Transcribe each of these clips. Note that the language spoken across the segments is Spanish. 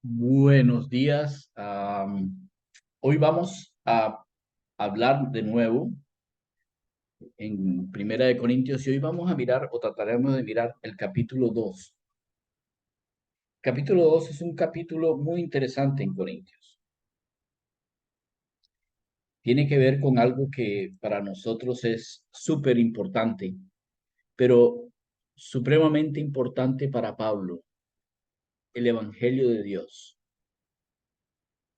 Buenos días. Hoy vamos a hablar de nuevo en Primera de Corintios y hoy vamos a mirar o trataremos de mirar el capítulo 2. Capítulo 2 es un capítulo muy interesante en Corintios. Tiene que ver con algo que para nosotros es súper importante, pero supremamente importante para Pablo, el Evangelio de Dios.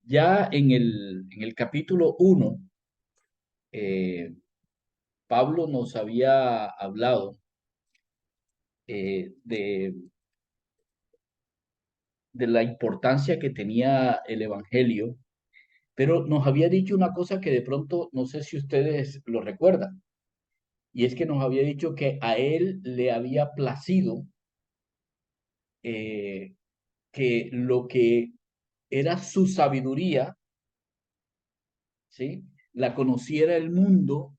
Ya en el capítulo 1, Pablo nos había hablado de la importancia que tenía el Evangelio, pero nos había dicho una cosa que de pronto no sé si ustedes lo recuerdan, y es que nos había dicho que a él le había placido eh, que lo que era su sabiduría, ¿sí? La conociera el mundo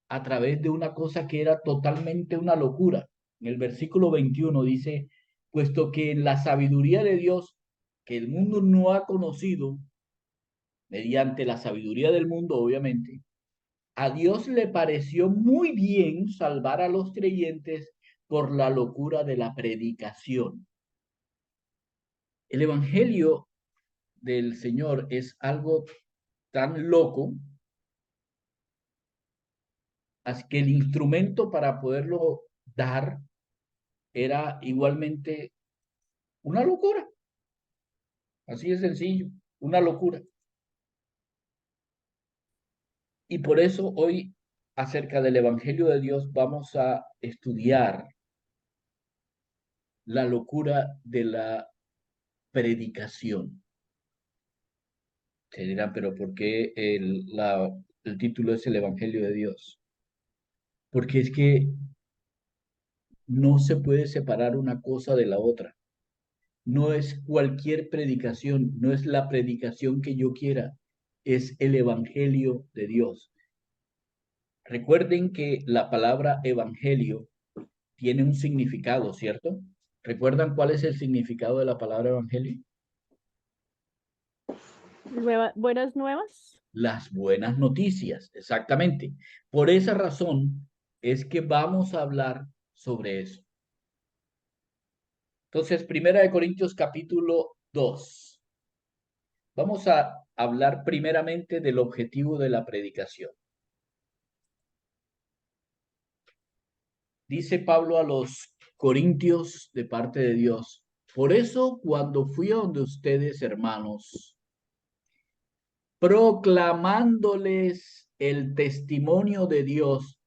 a través de una cosa que era totalmente una locura. En el versículo 21 dice, puesto que en la sabiduría de Dios, que el mundo no ha conocido, mediante la sabiduría del mundo, obviamente, a Dios le pareció muy bien salvar a los creyentes por la locura de la predicación. El Evangelio del Señor es algo tan loco, así que el instrumento para poderlo dar era igualmente una locura, así de sencillo, una locura. Y por eso hoy, acerca del Evangelio de Dios, vamos a estudiar la locura de la predicación. Se dirán, pero ¿por qué el título es el Evangelio de Dios? Porque es que no se puede separar una cosa de la otra. No es cualquier predicación, no es la predicación que yo quiera, es el Evangelio de Dios. Recuerden que la palabra Evangelio tiene un significado, ¿cierto? ¿Recuerdan cuál es el significado de la palabra Evangelio? Buenas nuevas. Las buenas noticias, exactamente. Por esa razón es que vamos a hablar sobre eso. Entonces, Primera de Corintios capítulo 2. Vamos a hablar primeramente del objetivo de la predicación. Dice Pablo a los Corintios de parte de Dios, por eso cuando fui a donde ustedes, hermanos, proclamándoles el testimonio de Dios.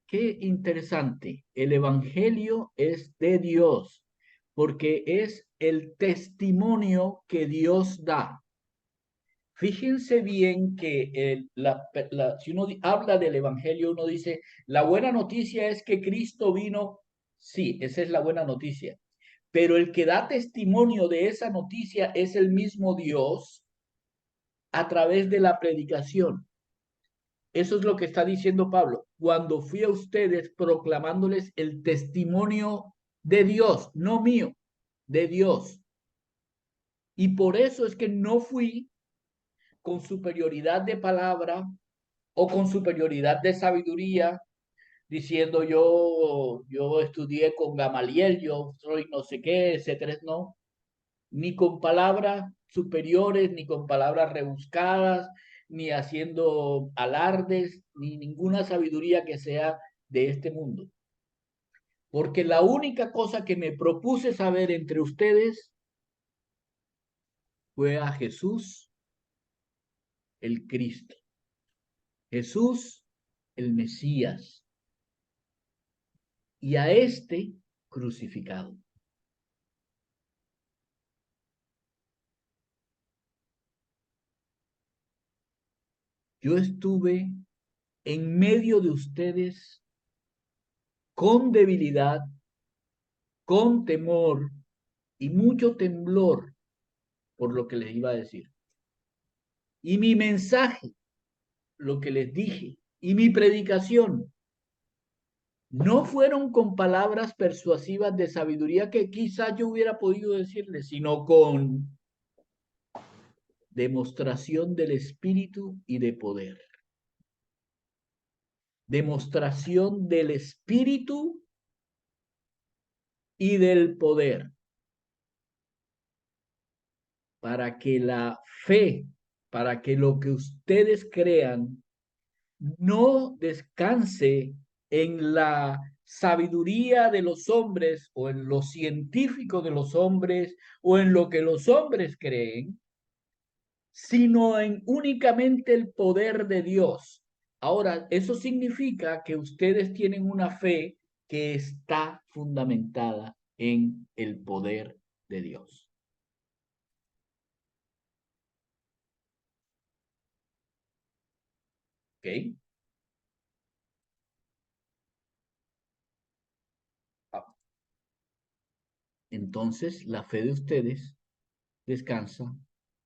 Qué interesante. El Evangelio es de Dios, porque es el testimonio que Dios da. Fíjense bien que si uno habla del Evangelio, uno dice, la buena noticia es que Cristo vino. Sí, esa es la buena noticia. Pero el que da testimonio de esa noticia es el mismo Dios a través de la predicación. Eso es lo que está diciendo Pablo. Cuando fui a ustedes proclamándoles el testimonio de Dios, no mío, de Dios. Y por eso es que no fui con superioridad de palabra o con superioridad de sabiduría, diciendo yo estudié con Gamaliel, yo soy no sé qué, etcétera. No, ni con palabras superiores, ni con palabras rebuscadas, ni haciendo alardes, ni ninguna sabiduría que sea de este mundo. Porque la única cosa que me propuse saber entre ustedes fue a Jesús el Cristo, Jesús el Mesías, y a este crucificado. Yo estuve en medio de ustedes con debilidad, con temor y mucho temblor por lo que les iba a decir. Y mi mensaje, lo que les dije, y mi predicación, no fueron con palabras persuasivas de sabiduría que quizás yo hubiera podido decirles, sino con demostración del Espíritu y de poder. Demostración del Espíritu y del poder. Para que la fe, para que lo que ustedes crean no descanse en la sabiduría de los hombres o en lo científico de los hombres o en lo que los hombres creen, sino en únicamente el poder de Dios. Ahora, eso significa que ustedes tienen una fe que está fundamentada en el poder de Dios. ¿Ok? Entonces, la fe de ustedes descansa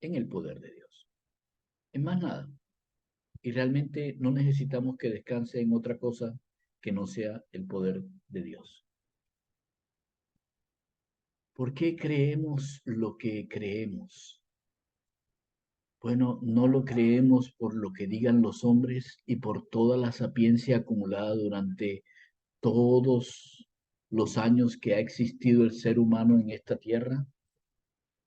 en el poder de Dios. En más nada. Y realmente no necesitamos que descanse en otra cosa que no sea el poder de Dios. ¿Por qué creemos lo que creemos? Bueno, no lo creemos por lo que digan los hombres y por toda la sapiencia acumulada durante todos los años que ha existido el ser humano en esta tierra,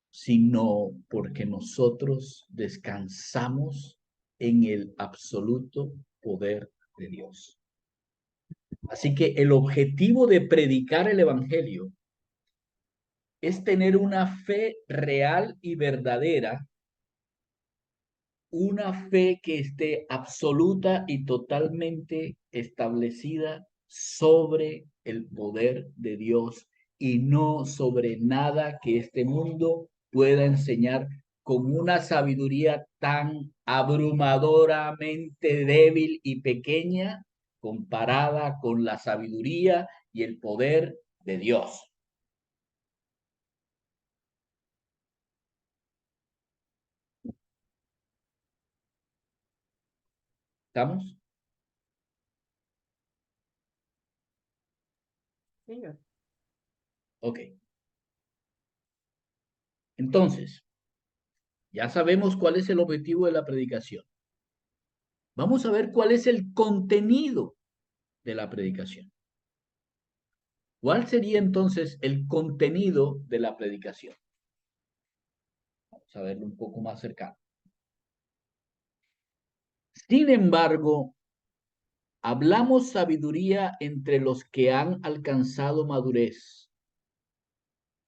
sino porque nosotros descansamos en el absoluto poder de Dios. Así que el objetivo de predicar el Evangelio es tener una fe real y verdadera, una fe que esté absoluta y totalmente establecida sobre el poder de Dios y no sobre nada que este mundo pueda enseñar con una sabiduría tan abrumadoramente débil y pequeña comparada con la sabiduría y el poder de Dios. ¿Estamos? Señor. Ok. Entonces, ya sabemos cuál es el objetivo de la predicación. Vamos a ver cuál es el contenido de la predicación. ¿Cuál sería entonces el contenido de la predicación? Vamos a verlo un poco más cercano. Sin embargo, hablamos sabiduría entre los que han alcanzado madurez,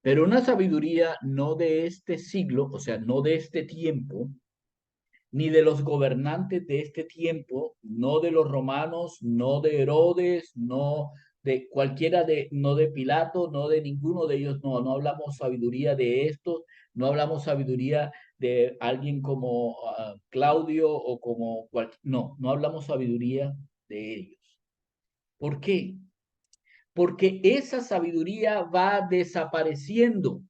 pero una sabiduría no de este siglo, o sea, no de este tiempo, ni de los gobernantes de este tiempo, no de los romanos, no de Herodes, no de cualquiera de, no de Pilato, no de ninguno de ellos, no, no hablamos sabiduría de estos, no hablamos sabiduría de alguien como Claudio o como no, no hablamos sabiduría de ellos. ¿Por qué? Porque esa sabiduría va desapareciendo.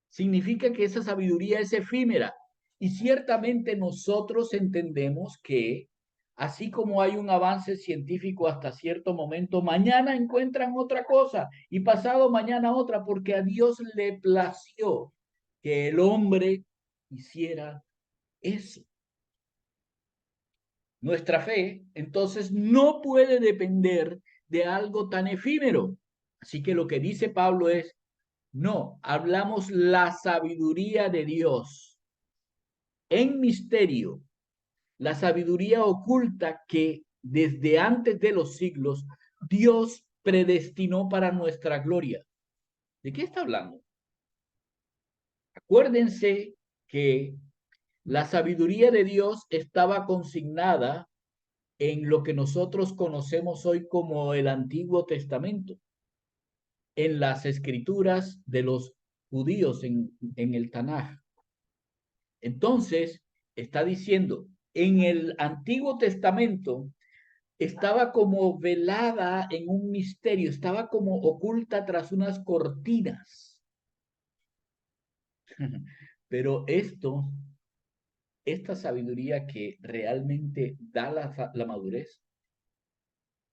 Significa que esa sabiduría es efímera. Y ciertamente nosotros entendemos que así como hay un avance científico hasta cierto momento, mañana encuentran otra cosa y pasado mañana otra, porque a Dios le plació que el hombre hiciera eso. Nuestra fe, entonces, no puede depender de algo tan efímero. Así que lo que dice Pablo es, no, hablamos la sabiduría de Dios en misterio, la sabiduría oculta que desde antes de los siglos Dios predestinó para nuestra gloria. ¿De qué está hablando? Acuérdense que la sabiduría de Dios estaba consignada en lo que nosotros conocemos hoy como el Antiguo Testamento, en las escrituras de los judíos en el Tanaj. Entonces, está diciendo, en el Antiguo Testamento estaba como velada en un misterio, estaba como oculta tras unas cortinas. Pero esta sabiduría que realmente da la madurez,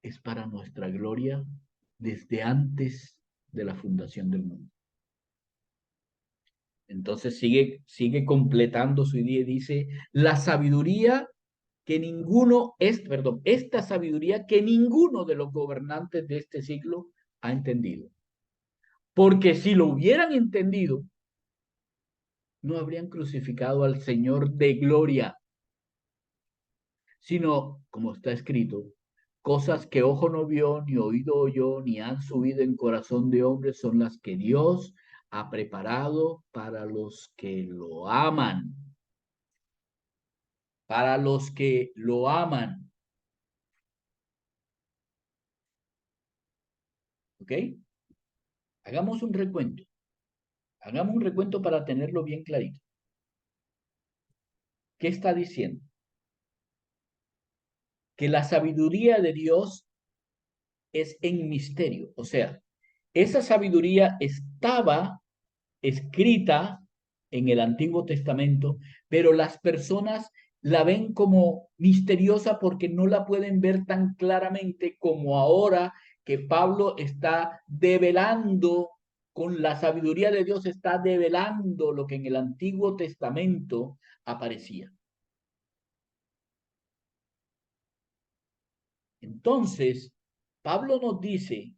es para nuestra gloria desde antes de la fundación del mundo. Entonces sigue completando su idea y dice, la sabiduría que ninguno es, perdón, esta sabiduría que ninguno de los gobernantes de este siglo ha entendido. Porque si lo hubieran entendido, no habrían crucificado al Señor de gloria, sino, como está escrito, cosas que ojo no vio, ni oído oyó, ni han subido en corazón de hombre, son las que Dios ha preparado para los que lo aman. Para los que lo aman. ¿Ok? Hagamos un recuento. Hagamos un recuento para tenerlo bien clarito. ¿Qué está diciendo? Que la sabiduría de Dios es en misterio. O sea, esa sabiduría estaba escrita en el Antiguo Testamento, pero las personas la ven como misteriosa porque no la pueden ver tan claramente como ahora que Pablo está develando, con la sabiduría de Dios está develando lo que en el Antiguo Testamento aparecía. Entonces, Pablo nos dice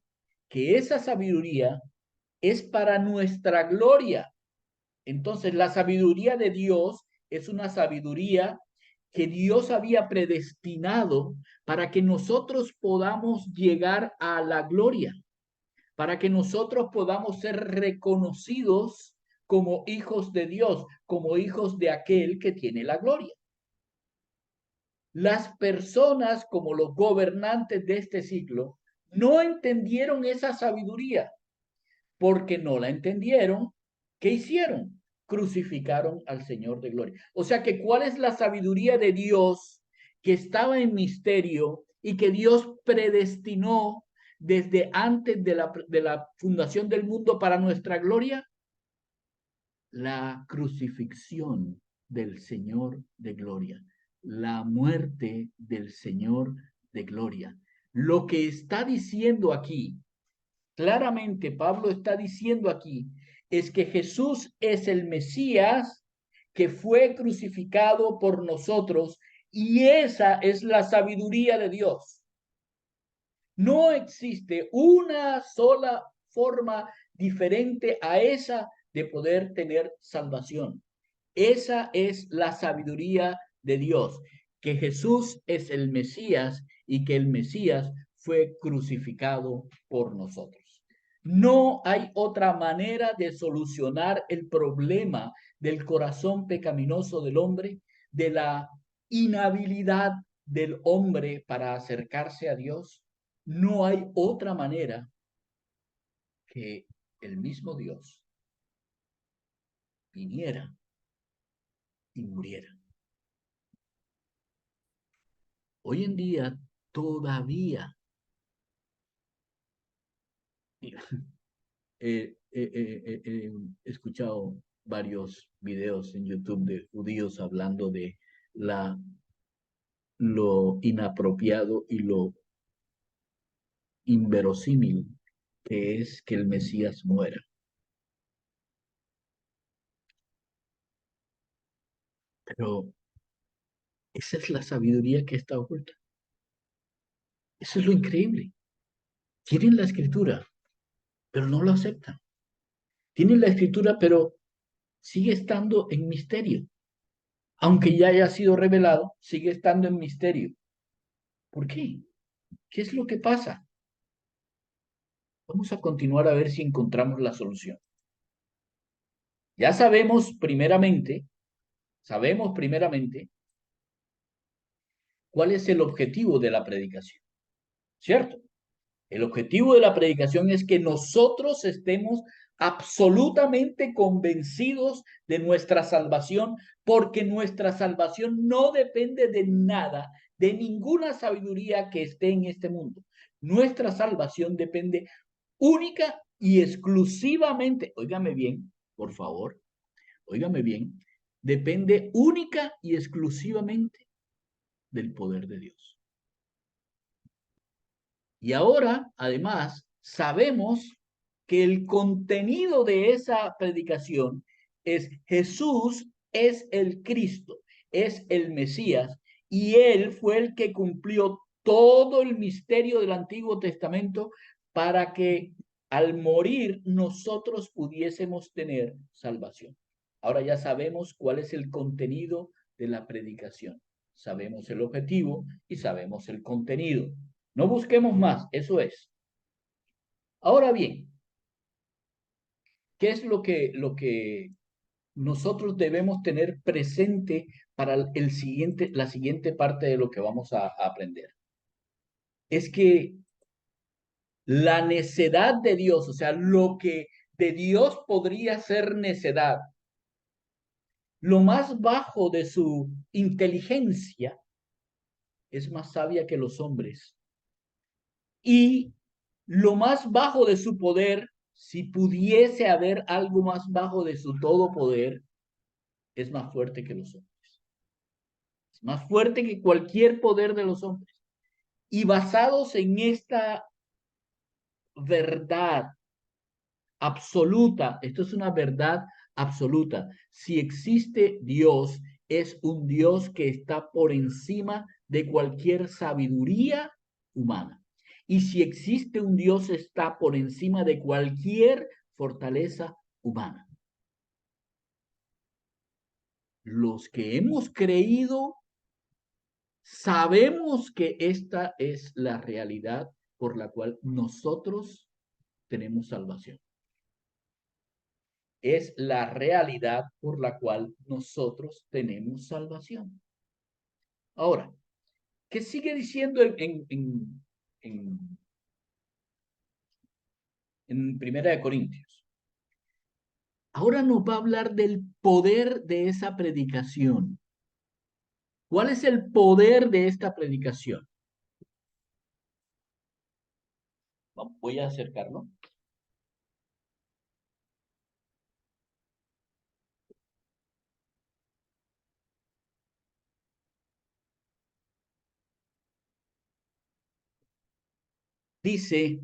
que esa sabiduría es para nuestra gloria. Entonces, la sabiduría de Dios es una sabiduría que Dios había predestinado para que nosotros podamos llegar a la gloria, para que nosotros podamos ser reconocidos como hijos de Dios, como hijos de aquel que tiene la gloria. Las personas, como los gobernantes de este siglo, no entendieron esa sabiduría. Porque no la entendieron, ¿qué hicieron? Crucificaron al Señor de gloria. O sea que, ¿cuál es la sabiduría de Dios que estaba en misterio y que Dios predestinó desde antes de la fundación del mundo para nuestra gloria? La crucifixión del Señor de gloria, la muerte del Señor de gloria. Lo que está diciendo aquí, claramente Pablo está diciendo aquí, es que Jesús es el Mesías que fue crucificado por nosotros, y esa es la sabiduría de Dios. No existe una sola forma diferente a esa de poder tener salvación. Esa es la sabiduría de Dios, que Jesús es el Mesías y que el Mesías fue crucificado por nosotros. No hay otra manera de solucionar el problema del corazón pecaminoso del hombre, de la inhabilidad del hombre para acercarse a Dios. No hay otra manera que el mismo Dios viniera y muriera. Hoy en día todavía he escuchado varios videos en YouTube de judíos hablando de lo inapropiado y lo inverosímil que es que el Mesías muera. Pero esa es la sabiduría que está oculta. Eso es lo increíble. Tienen la escritura, pero no lo aceptan. Tienen la escritura, pero sigue estando en misterio. Aunque ya haya sido revelado, sigue estando en misterio. ¿Por qué? ¿Qué es lo que pasa? Vamos a continuar a ver si encontramos la solución. Ya sabemos primeramente cuál es el objetivo de la predicación, ¿cierto? El objetivo de la predicación es que nosotros estemos absolutamente convencidos de nuestra salvación, porque nuestra salvación no depende de nada, de ninguna sabiduría que esté en este mundo. Nuestra salvación depende única y exclusivamente, óigame bien, por favor, óigame bien, depende única y exclusivamente del poder de Dios. Y ahora, además, sabemos que el contenido de esa predicación es Jesús es el Cristo, es el Mesías, y él fue el que cumplió todo el misterio del Antiguo Testamento para que al morir nosotros pudiésemos tener salvación. Ahora ya sabemos cuál es el contenido de la predicación. Sabemos el objetivo y sabemos el contenido. No busquemos más, eso es. Ahora bien, ¿qué es lo que nosotros debemos tener presente para la siguiente parte de lo que vamos a aprender? Es que la necedad de Dios, o sea, lo que de Dios podría ser necedad, lo más bajo de su inteligencia es más sabia que los hombres. Y lo más bajo de su poder, si pudiese haber algo más bajo de su todo poder, es más fuerte que los hombres. Es más fuerte que cualquier poder de los hombres. Y basados en esta verdad absoluta, esto es una verdad absoluta. Si existe Dios, es un Dios que está por encima de cualquier sabiduría humana. Y si existe un Dios, está por encima de cualquier fortaleza humana. Los que hemos creído, sabemos que esta es la realidad por la cual nosotros tenemos salvación. Es la realidad por la cual nosotros tenemos salvación. Ahora, ¿qué sigue diciendo en Primera de Corintios? Ahora nos va a hablar del poder de esa predicación. ¿Cuál es el poder de esta predicación? Voy a acercarlo. Dice,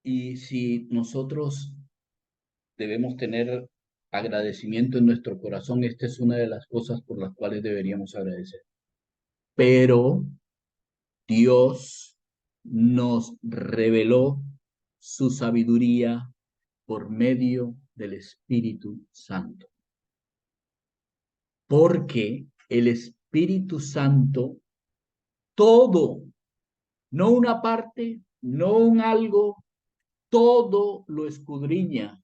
y si nosotros debemos tener agradecimiento en nuestro corazón, esta es una de las cosas por las cuales deberíamos agradecer. Pero Dios nos reveló su sabiduría por medio del Espíritu Santo. Porque el Espíritu Santo, todo, no una parte, no un algo, todo lo escudriña,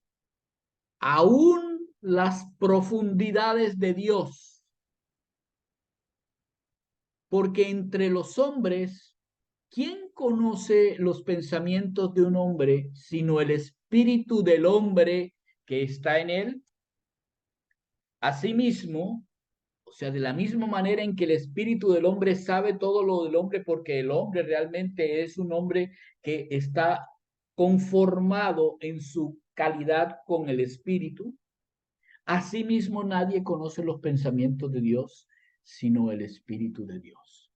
aún las profundidades de Dios. Porque entre los hombres, ¿quién conoce los pensamientos de un hombre sino el espíritu del hombre que está en él? Asimismo, o sea, de la misma manera en que el espíritu del hombre sabe todo lo del hombre, porque el hombre realmente es un hombre que está conformado en su calidad con el espíritu. Asimismo, nadie conoce los pensamientos de Dios sino el espíritu de Dios.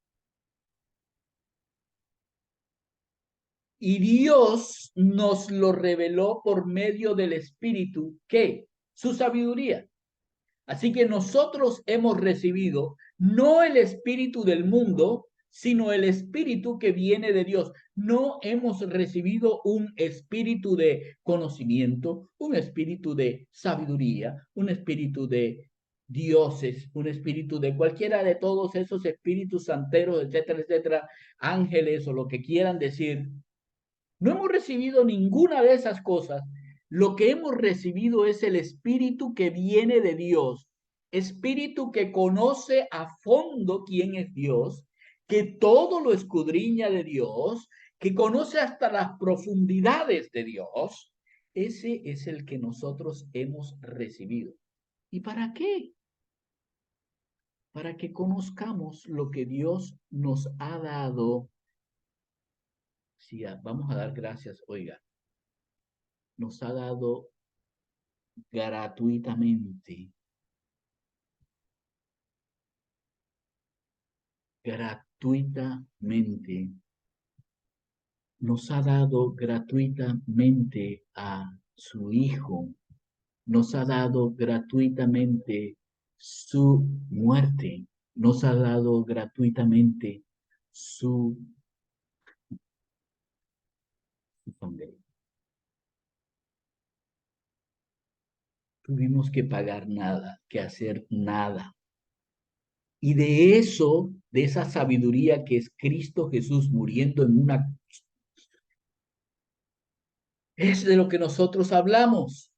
Y Dios nos lo reveló por medio del Espíritu, ¿qué? Su sabiduría. Así que nosotros hemos recibido no el espíritu del mundo, sino el espíritu que viene de Dios. No hemos recibido un espíritu de conocimiento, un espíritu de sabiduría, un espíritu de dioses, un espíritu de cualquiera de todos esos espíritus santeros, etcétera, etcétera, ángeles o lo que quieran decir. No hemos recibido ninguna de esas cosas. Lo que hemos recibido es el espíritu que viene de Dios, espíritu que conoce a fondo quién es Dios, que todo lo escudriña de Dios, que conoce hasta las profundidades de Dios. Ese es el que nosotros hemos recibido. ¿Y para qué? Para que conozcamos lo que Dios nos ha dado. Sí, vamos a dar gracias, oiga, nos ha dado gratuitamente, gratuitamente, nos ha dado gratuitamente a su Hijo, nos ha dado gratuitamente su muerte, nos ha dado gratuitamente su sangre. Tuvimos que pagar nada, que hacer nada. Y de eso, de esa sabiduría que es Cristo Jesús muriendo en una cruz, es de lo que nosotros hablamos.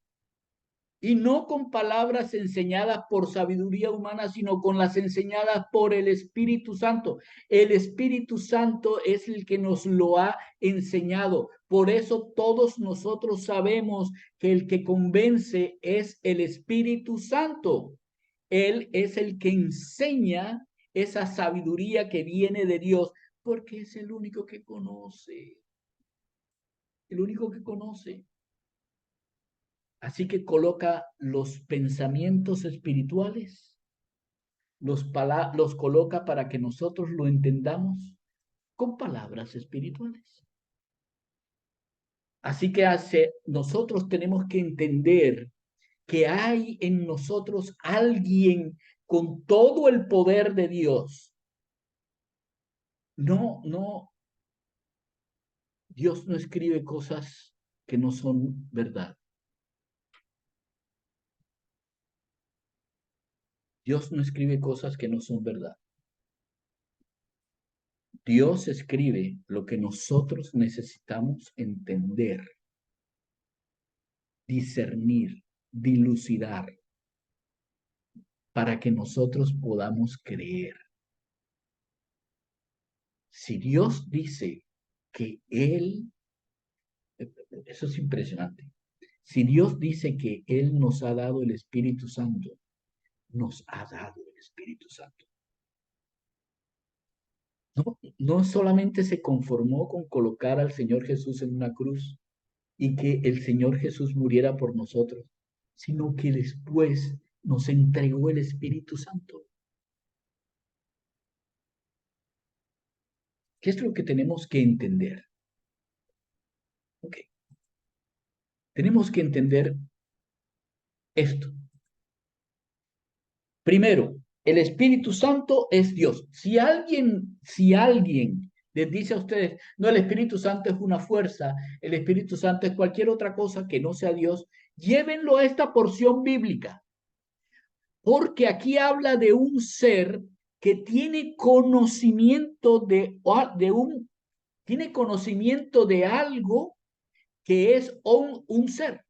Y no con palabras enseñadas por sabiduría humana, sino con las enseñadas por el Espíritu Santo. El Espíritu Santo es el que nos lo ha enseñado. Por eso todos nosotros sabemos que el que convence es el Espíritu Santo. Él es el que enseña esa sabiduría que viene de Dios, porque es el único que conoce. El único que conoce. Así que coloca los pensamientos espirituales, los coloca para que nosotros lo entendamos con palabras espirituales. Así que nosotros tenemos que entender que hay en nosotros alguien con todo el poder de Dios. No, Dios no escribe cosas que no son verdad. Dios no escribe cosas que no son verdad. Dios escribe lo que nosotros necesitamos entender, discernir, dilucidar, para que nosotros podamos creer. Si Dios dice que Él, eso es impresionante, si Dios dice que Él nos ha dado el Espíritu Santo, nos ha dado el Espíritu Santo. No solamente se conformó con colocar al Señor Jesús en una cruz y que el Señor Jesús muriera por nosotros, sino que después nos entregó el Espíritu Santo. ¿Qué es lo que tenemos que entender? Ok. Tenemos que entender esto. Primero, el Espíritu Santo es Dios. Si alguien les dice a ustedes, no, el Espíritu Santo es una fuerza, el Espíritu Santo es cualquier otra cosa que no sea Dios, llévenlo a esta porción bíblica, porque aquí habla de un ser que tiene conocimiento tiene conocimiento de algo que es un ser.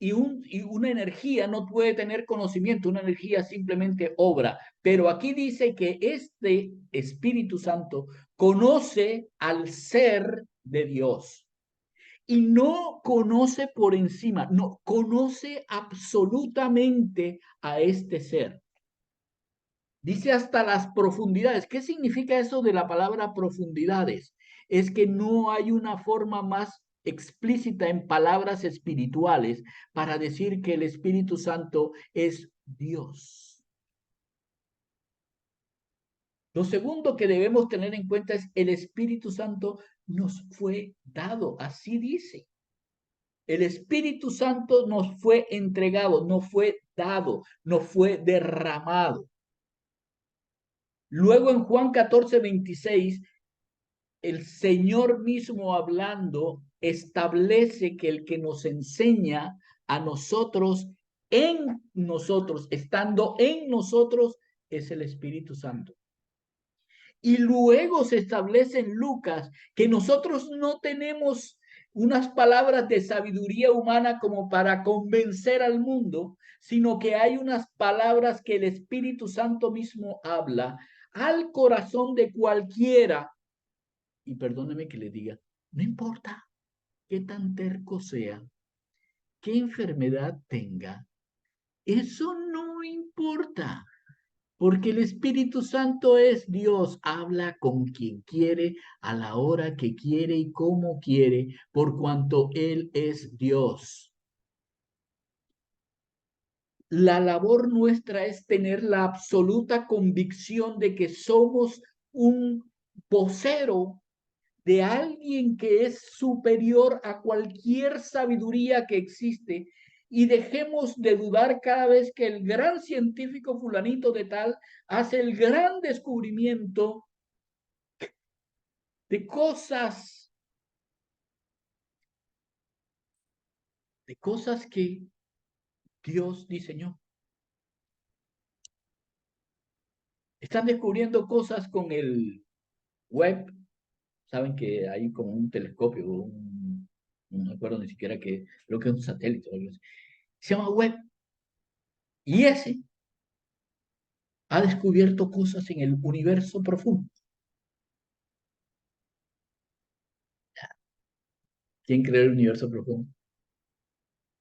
Y una energía no puede tener conocimiento, una energía simplemente obra. Pero aquí dice que este Espíritu Santo conoce al ser de Dios y no conoce por encima, no conoce absolutamente a este ser. Dice hasta las profundidades. ¿Qué significa eso de la palabra profundidades? Es que no hay una forma más explícita en palabras espirituales para decir que el Espíritu Santo es Dios. Lo segundo que debemos tener en cuenta es el Espíritu Santo nos fue dado, así dice. El Espíritu Santo nos fue entregado, no fue dado, no fue derramado. Luego en Juan 14:26, el Señor mismo hablando establece que el que nos enseña a nosotros, en nosotros, estando en nosotros, es el Espíritu Santo. Y luego se establece en Lucas que nosotros no tenemos unas palabras de sabiduría humana como para convencer al mundo, sino que hay unas palabras que el Espíritu Santo mismo habla al corazón de cualquiera. Y perdóneme que le diga, no importa qué tan terco sea, qué enfermedad tenga, eso no importa. Porque el Espíritu Santo es Dios, habla con quien quiere, a la hora que quiere y como quiere, por cuanto Él es Dios. La labor nuestra es tener la absoluta convicción de que somos un vocero de alguien que es superior a cualquier sabiduría que existe y dejemos de dudar cada vez que el gran científico fulanito de tal hace el gran descubrimiento de cosas que Dios diseñó. Están descubriendo cosas con el web. Saben que hay como un telescopio, no me acuerdo ni siquiera que, creo que es un satélite o algo así. Se llama web. Y ese ha descubierto cosas en el universo profundo. ¿Quién creó el universo profundo?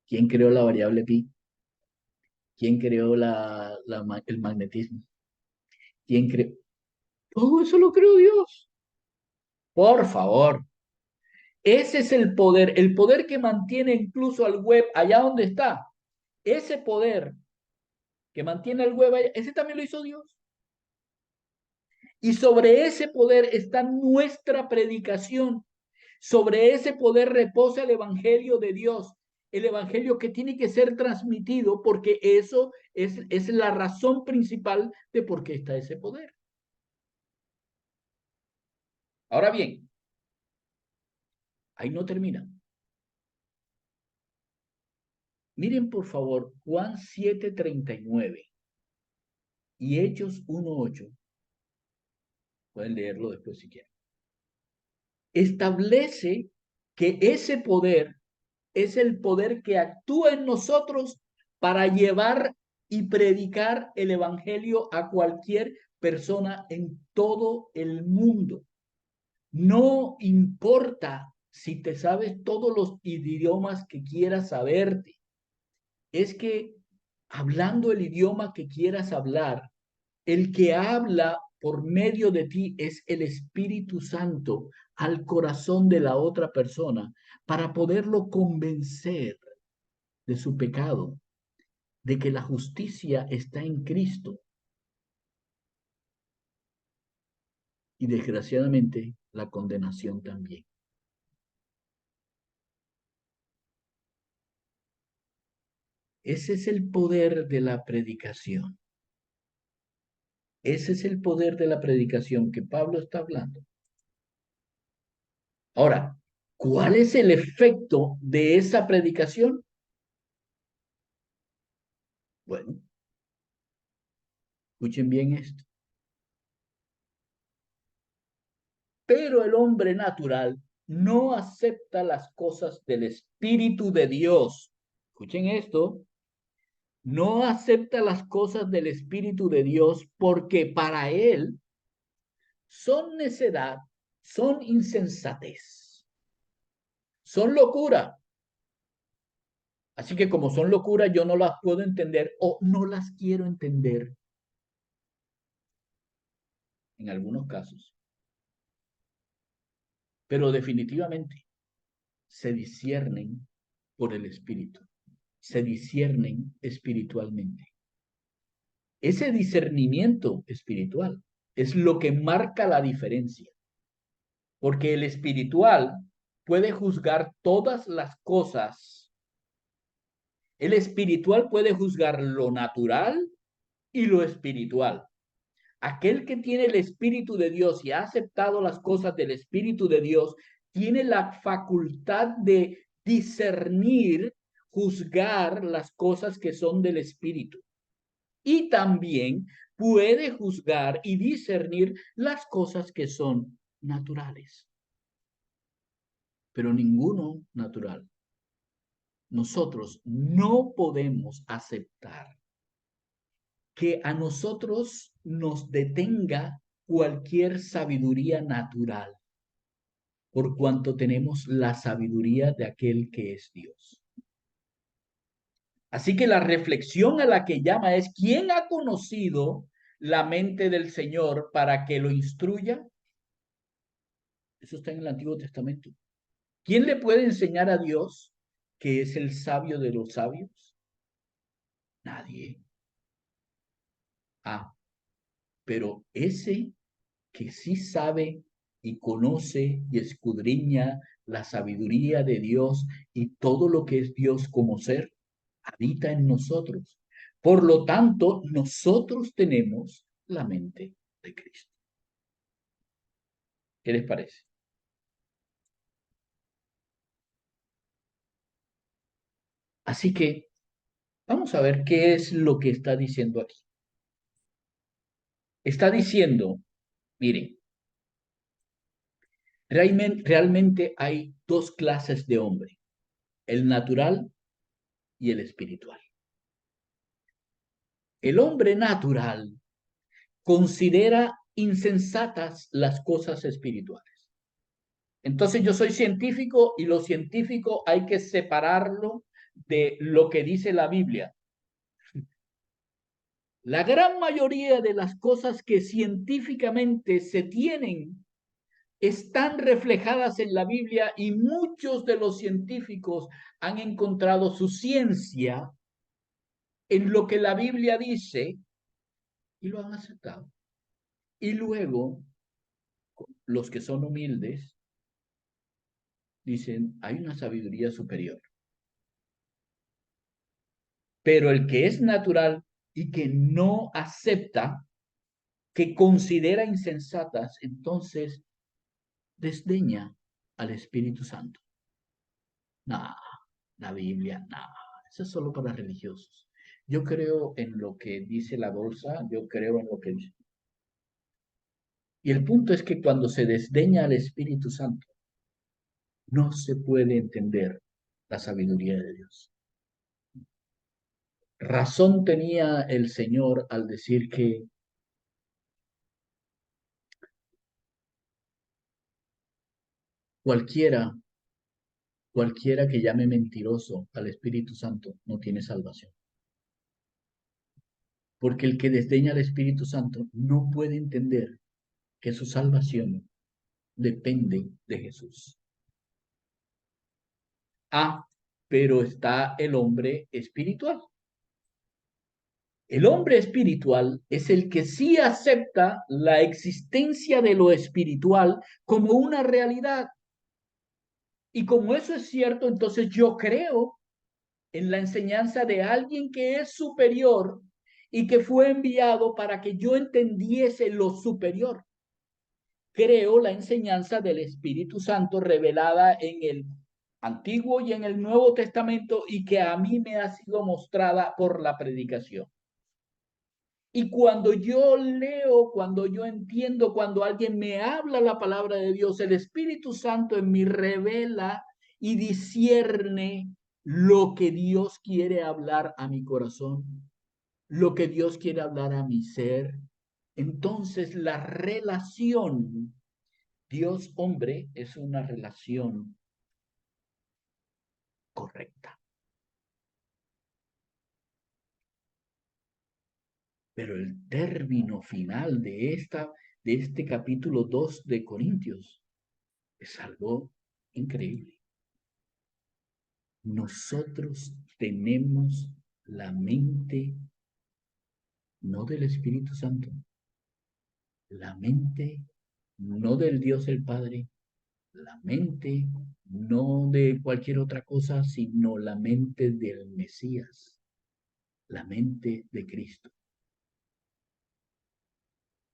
¿Quién creó la variable pi? ¿Quién creó el magnetismo? ¿Quién creó? Todo eso lo creó Dios. Por favor. Ese es el poder que mantiene incluso al web allá donde está. Ese poder que mantiene al web allá, ese también lo hizo Dios. Y sobre ese poder está nuestra predicación. Sobre ese poder reposa el evangelio de Dios. El evangelio que tiene que ser transmitido porque eso es la razón principal de por qué está ese poder. Ahora bien, ahí no termina. Miren por favor Juan 7:39 y Hechos 1:8. Pueden leerlo después si quieren. Establece que ese poder es el poder que actúa en nosotros para llevar y predicar el evangelio a cualquier persona en todo el mundo. No importa si te sabes todos los idiomas que quieras saberte. Es que hablando el idioma que quieras hablar, el que habla por medio de ti es el Espíritu Santo al corazón de la otra persona para poderlo convencer de su pecado, de que la justicia está en Cristo y desgraciadamente la condenación también. Ese es el poder de la predicación. Ese es el poder de la predicación que Pablo está hablando. Ahora, ¿cuál es el efecto de esa predicación? Bueno, escuchen bien esto. Pero el hombre natural no acepta las cosas del Espíritu de Dios. Escuchen esto. No acepta las cosas del Espíritu de Dios porque para él son necedad, son insensatez, son locura. Así que como son locura, yo no las puedo entender o no las quiero entender en algunos casos. Pero definitivamente se disciernen por el Espíritu, se disciernen espiritualmente. Ese discernimiento espiritual es lo que marca la diferencia, porque el espiritual puede juzgar todas las cosas. El espiritual puede juzgar lo natural y lo espiritual. Aquel que tiene el Espíritu de Dios y ha aceptado las cosas del Espíritu de Dios, tiene la facultad de discernir, juzgar las cosas que son del Espíritu. Y también puede juzgar y discernir las cosas que son naturales. Pero ninguno natural. Nosotros no podemos aceptar que a nosotros nos detenga cualquier sabiduría natural, por cuanto tenemos la sabiduría de aquel que es Dios. Así que la reflexión a la que llama es: ¿quién ha conocido la mente del Señor para que lo instruya? Eso está en el Antiguo Testamento. ¿Quién le puede enseñar a Dios que es el sabio de los sabios? Nadie. Ah, pero ese que sí sabe y conoce y escudriña la sabiduría de Dios y todo lo que es Dios como ser, habita en nosotros. Por lo tanto, nosotros tenemos la mente de Cristo. ¿Qué les parece? Así que vamos a ver qué es lo que está diciendo aquí. Está diciendo, miren, realmente hay dos clases de hombre, el natural y el espiritual. El hombre natural considera insensatas las cosas espirituales. Entonces yo soy científico y lo científico hay que separarlo de lo que dice la Biblia. La gran mayoría de las cosas que científicamente se tienen están reflejadas en la Biblia y muchos de los científicos han encontrado su ciencia en lo que la Biblia dice y lo han aceptado. Y luego, los que son humildes dicen, hay una sabiduría superior. Pero el que es natural y que no acepta, que considera insensatas, entonces desdeña al Espíritu Santo. Nah, la Biblia, nah, eso es solo para religiosos. Yo creo en lo que dice la bolsa, yo creo en lo que dice. Y el punto es que cuando se desdeña al Espíritu Santo, no se puede entender la sabiduría de Dios. Razón tenía el Señor al decir que cualquiera que llame mentiroso al Espíritu Santo no tiene salvación. Porque el que desdeña al Espíritu Santo no puede entender que su salvación depende de Jesús. Ah, pero está el hombre espiritual. El hombre espiritual es el que sí acepta la existencia de lo espiritual como una realidad. Y como eso es cierto, entonces yo creo en la enseñanza de alguien que es superior y que fue enviado para que yo entendiese lo superior. Creo la enseñanza del Espíritu Santo revelada en el Antiguo y en el Nuevo Testamento y que a mí me ha sido mostrada por la predicación. Y cuando yo leo, cuando yo entiendo, cuando alguien me habla la palabra de Dios, el Espíritu Santo en mí revela y discierne lo que Dios quiere hablar a mi corazón, lo que Dios quiere hablar a mi ser. Entonces la relación Dios-hombre es una relación correcta. Pero el término final de este capítulo 2 de Corintios es algo increíble. Nosotros tenemos la mente no del Espíritu Santo, la mente no del Dios el Padre, la mente no de cualquier otra cosa, sino la mente del Mesías, la mente de Cristo,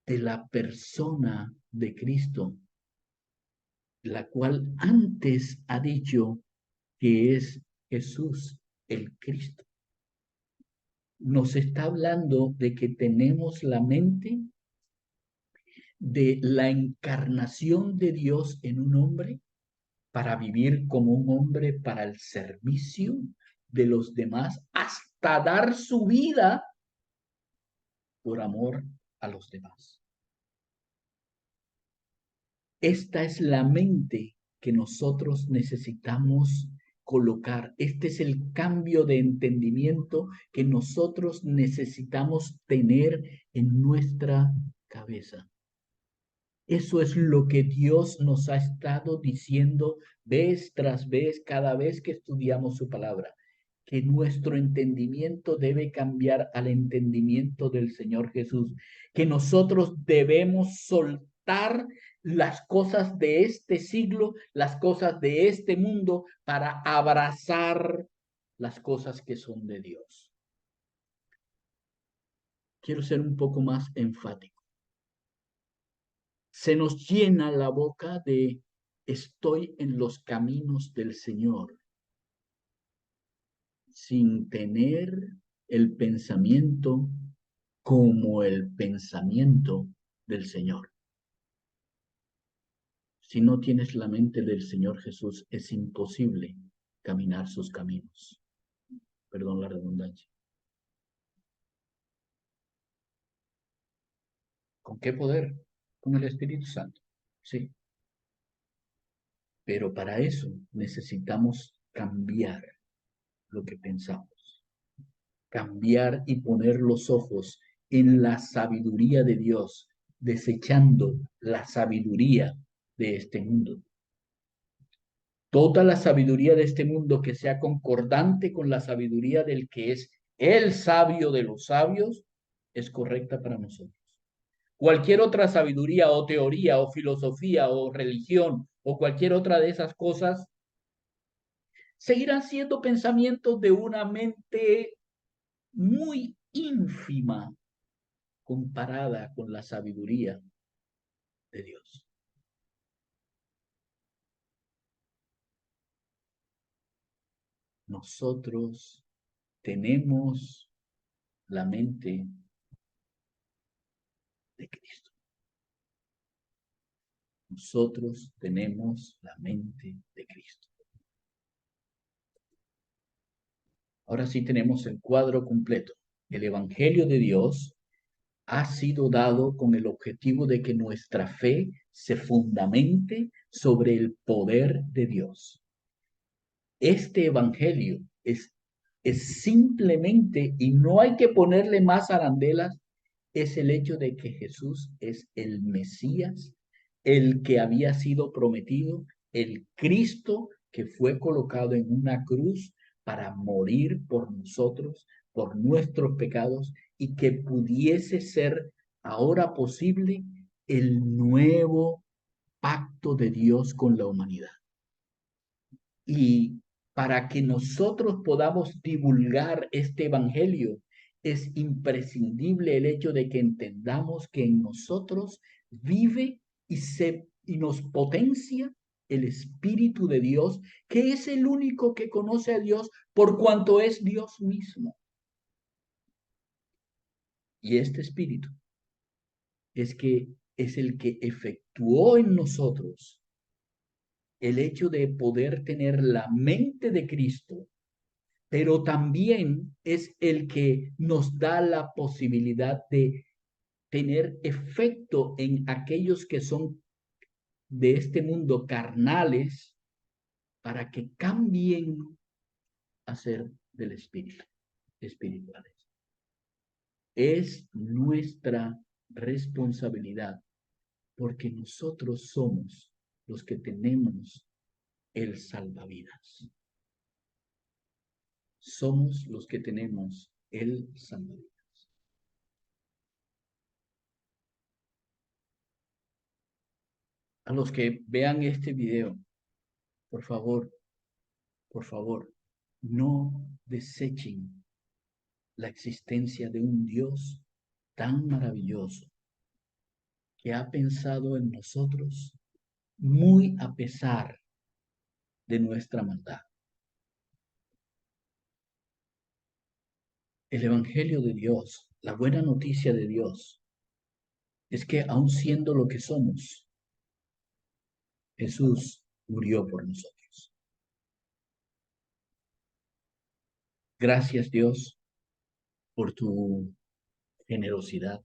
de la persona de Cristo, la cual antes ha dicho que es Jesús el Cristo. Nos está hablando de que tenemos la mente de la encarnación de Dios en un hombre para vivir como un hombre para el servicio de los demás hasta dar su vida por amor a los demás. Esta es la mente que nosotros necesitamos colocar. Este es el cambio de entendimiento que nosotros necesitamos tener en nuestra cabeza. Eso es lo que Dios nos ha estado diciendo vez tras vez, cada vez que estudiamos su palabra, que nuestro entendimiento debe cambiar al entendimiento del Señor Jesús, que nosotros debemos soltar las cosas de este siglo, las cosas de este mundo para abrazar las cosas que son de Dios. Quiero ser un poco más enfático. Se nos llena la boca de estoy en los caminos del Señor, sin tener el pensamiento como el pensamiento del Señor. Si no tienes la mente del Señor Jesús, es imposible caminar sus caminos. Perdón la redundancia. ¿Con qué poder? Con el Espíritu Santo. Sí. Pero para eso necesitamos cambiar lo que pensamos. Cambiar y poner los ojos en la sabiduría de Dios, desechando la sabiduría de este mundo. Toda la sabiduría de este mundo que sea concordante con la sabiduría del que es el sabio de los sabios, es correcta para nosotros. Cualquier otra sabiduría o teoría o filosofía o religión o cualquier otra de esas cosas seguirán siendo pensamientos de una mente muy ínfima comparada con la sabiduría de Dios. Nosotros tenemos la mente de Cristo. Nosotros tenemos la mente de Cristo. Ahora sí tenemos el cuadro completo. El Evangelio de Dios ha sido dado con el objetivo de que nuestra fe se fundamente sobre el poder de Dios. Este Evangelio es simplemente, y no hay que ponerle más arandelas, es el hecho de que Jesús es el Mesías, el que había sido prometido, el Cristo que fue colocado en una cruz para morir por nosotros, por nuestros pecados, y que pudiese ser ahora posible el nuevo pacto de Dios con la humanidad. Y para que nosotros podamos divulgar este evangelio, es imprescindible el hecho de que entendamos que en nosotros vive y nos potencia el Espíritu de Dios, que es el único que conoce a Dios por cuanto es Dios mismo. Y este Espíritu es el que efectuó en nosotros el hecho de poder tener la mente de Cristo, pero también es el que nos da la posibilidad de tener efecto en aquellos que son de este mundo carnales para que cambien a ser del espíritu, espirituales. Es nuestra responsabilidad porque nosotros somos los que tenemos el salvavidas. Somos los que tenemos el salvavidas. A los que vean este video, por favor, no desechen la existencia de un Dios tan maravilloso que ha pensado en nosotros muy a pesar de nuestra maldad. El Evangelio de Dios, la buena noticia de Dios, es que aun siendo lo que somos, Jesús murió por nosotros. Gracias, Dios, por tu generosidad,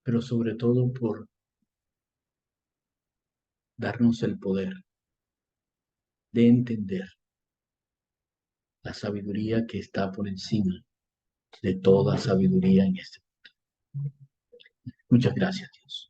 pero sobre todo por darnos el poder de entender la sabiduría que está por encima de toda sabiduría en este mundo. Muchas gracias, Dios.